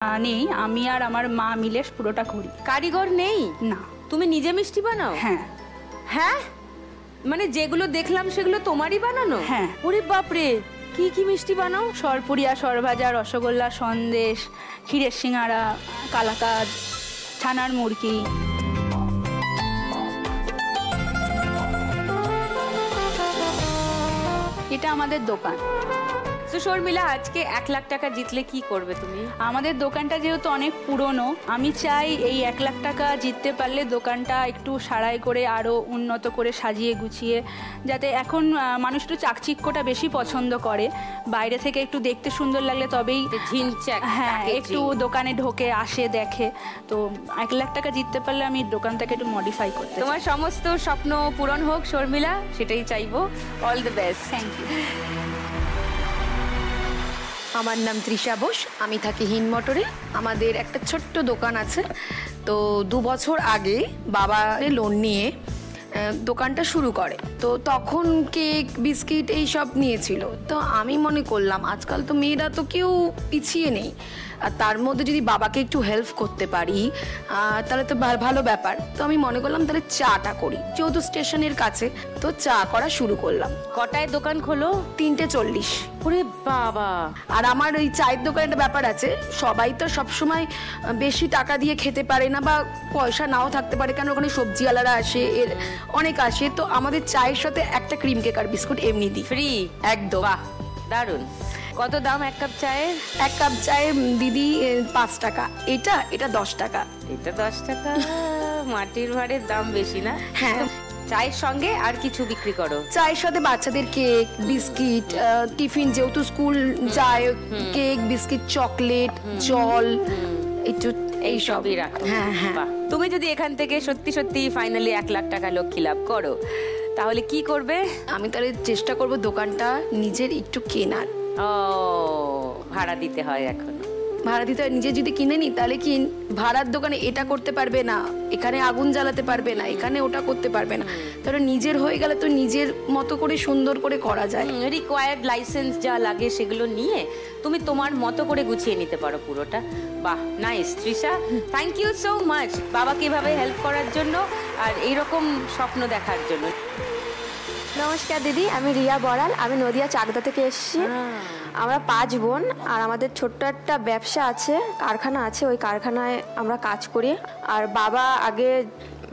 নেই, আমি আর আমার মা মিলে পুরোটা করি। কারিগর নেই? না। তুমি নিজে মিষ্টি বানাও? হ্যাঁ। হ্যাঁ, মানে যেগুলো দেখলাম সেগুলো তোমারই বানানো? হ্যাঁ। ওরে বাপরে, কি কি মিষ্টি বানাও? সরপুরিয়া, সরভাজা, রসগোল্লা, সন্দেশ, ক্ষীরের সিঙ্গারা, কালাকাঁদ, ছানার মুরকি। এটা আমাদের দোকান। শর্মিলা, আজকে 1 লাখ টাকা জিতলে কি করবে তুমি? আমাদের দোকানটা যেহেতু অনেক পুরনো, আমি চাই এই 1 লাখ টাকা জিততে পারলে দোকানটা একটু সারাই করে আরও উন্নত করে সাজিয়ে গুছিয়ে, যাতে এখন মানুষ একটু চাকচিক্যটা বেশি পছন্দ করে, বাইরে থেকে একটু দেখতে সুন্দর লাগলে তবেই হ্যাঁ একটু দোকানে ঢোকে, আসে, দেখে। তো 1 লাখ টাকা জিততে পারলে আমি দোকানটাকে একটু মডিফাই করতে। তোমার সমস্ত স্বপ্ন পূরণ হোক শর্মিলা, সেটাই চাইবো। All the best. Thank you. আমার নাম তৃষা বোস, আমি থাকি হিনমটরে। আমাদের একটা ছোট্ট দোকান আছে। তো 2 বছর আগে বাবা লোন নিয়ে দোকানটা শুরু করে। তো তখন কেক, বিস্কিট এইসব নিয়েছিল। তো আমি মনে করলাম আজকাল তো মেয়েরা তো কেউ পিছিয়ে নেই, আর তার মধ্যে যদি বাবাকে একটু হেল্প করতে পারি তাহলে তো ভালো ব্যাপার। তো আমি মনে করলাম তাহলে চাটা করি, যেহেতু স্টেশনের কাছে, তো চা করা শুরু করলাম। কটায় দোকান খোলো? 3:40। ওরে বাবা! আর আমার ওই চায়ের দোকানে একটা ব্যাপার আছে, সবাই তো সবসময় বেশি টাকা দিয়ে খেতে পারে না, বা পয়সা নাও থাকতে পারে, কারণ ওখানে সবজিওয়ালারা আসে, এর অনেক আসে। তো আমাদের চায়ের সাথে একটা ক্রিম কেক আর বিস্কুট এমনি দিই, ফ্রি একদম। বাহ, দারুণ। কত দাম 1 কাপ চায়ের? 1 কাপ চায়ে দিদি 5 টাকা। এটা 10 টাকা। এটা 10 টাকা? মাটির ভাড়ের দাম বেশি না? হ্যাঁ। চায়ের সঙ্গে আর কিছু বিক্রি করো? চায়ের সাথে বাচ্চাদের কেক, বিস্কিট, টিফিন, যেহেতু স্কুল যায়, কেক, বিস্কিট, চকলেট, জল, একটু এইসবই রাখো। হ্যাঁ হ্যাঁ। তুমি যদি এখান থেকে সত্যি সত্যি ফাইনালি 1 লাখ টাকা লক্ষ্মী লাভ করো, তাহলে কি করবে? আমি তাহলে চেষ্টা করব দোকানটা নিজের একটু কেনার। ও, ভাড়া দিতে হয় এখন? ভাড়া দিতে হয়। নিজে যদি কিনে নি তাহলে কি ভাড়ার দোকানে এটা করতে পারবে না, এখানে আগুন জ্বালাতে পারবে না, এখানে ওটা করতে পারবে না। তাহলে নিজের হয়ে গেলে তো নিজের মতো করে সুন্দর করে করা যায়। রিকোয়ার্ড লাইসেন্স যা লাগে সেগুলো নিয়ে তুমি তোমার মতো করে গুছিয়ে নিতে পারো পুরোটা। বাহ, nice Trisha, thank you so much বাবাকে এভাবে হেল্প করার জন্য আর এইরকম স্বপ্ন দেখার জন্য। নমস্কার দিদি, আমি রিয়া বড়াল, আমি নদিয়া চাকদা থেকে এসেছি। আমরা 5 বোন, আর আমাদের ছোট্ট একটা ব্যবসা আছে, কারখানা আছে, ওই কারখানায় আমরা কাজ করি। আর বাবা আগে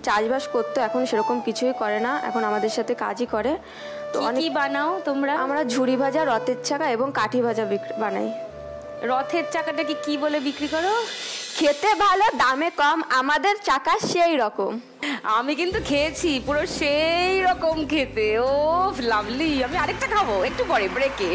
চাষবাস করতো, এখন সেরকম কিছুই করে না, এখন আমাদের সাথে কাজই করে। তো কি বানাও তোমরা? আমরা ঝুড়ি ভাজা, রথের চাকা এবং কাঠি ভাজা বানাই। রথের চাকাটাকে কি বলে বিক্রি করো? খেতে ভালো, দামে কম, আমাদের চাকা সেই রকম। আমি কিন্তু খেয়েছি, পুরো সেই রকম খেতে। ও লাভলি, আমি আরেকটা খাবো একটু পরে ব্রেকে।